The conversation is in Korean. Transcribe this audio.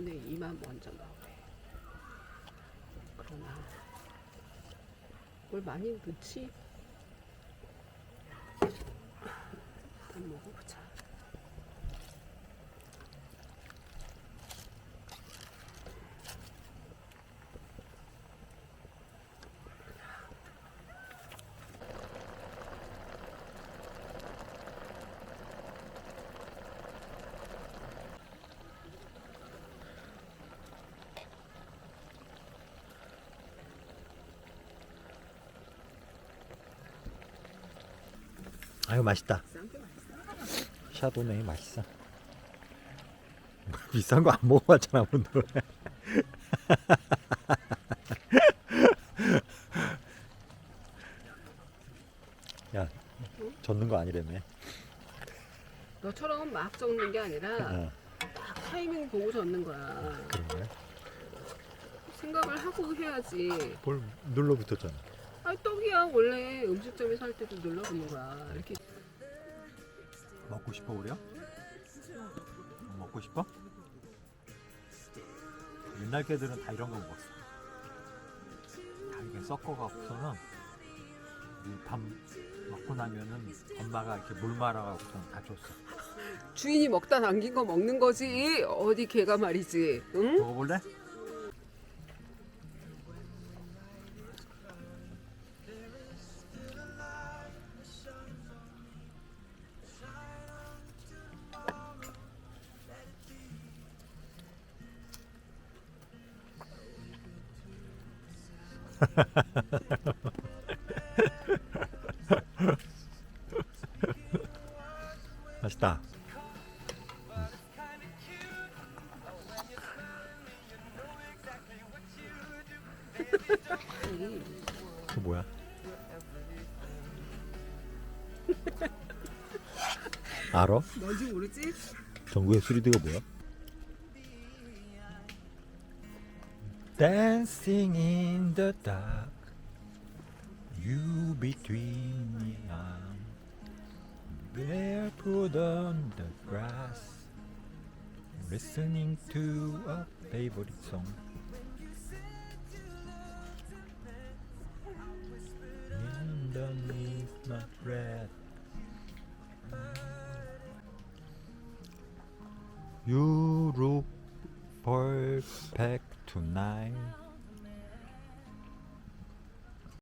손에 이만 먼저 나오네. 그러나 뭘 많이 넣지? 일단 먹어보자. 아유 맛있다. 싼게 맛있어. 샤도네이 맛있어. 비싼 거 안 먹어봤잖아 오늘. 야, 젓는 거 아니라며. 너처럼 막 젓는 게 아니라 어, 딱 타이밍 보고 젓는 거야. 그런 거야? 생각을 하고 해야지. 볼 눌러붙었잖아. 아, 떡이야. 원래 음식점에 살 때도 눌러보는 거야. 이렇게. 먹고 싶어 우려? 먹고 싶어? 옛날 개들은 다 이런 거 먹었어. 다 이렇게 섞어갖고서는 밥 먹고 나면은 엄마가 이렇게 물 말아갖고서는 다 줬어. 주인이 먹다 남긴 거 먹는 거지. 어디 개가 말이지. 응? 먹어볼래? 맛있다. 그 뭐야? 알아? 뭔지 모르지? 전국의 수리드가 뭐야? Dancing in the dark, you between me arm, barefoot on the grass, listening to a favorite song. Underneath my breath, you look perfect tonight.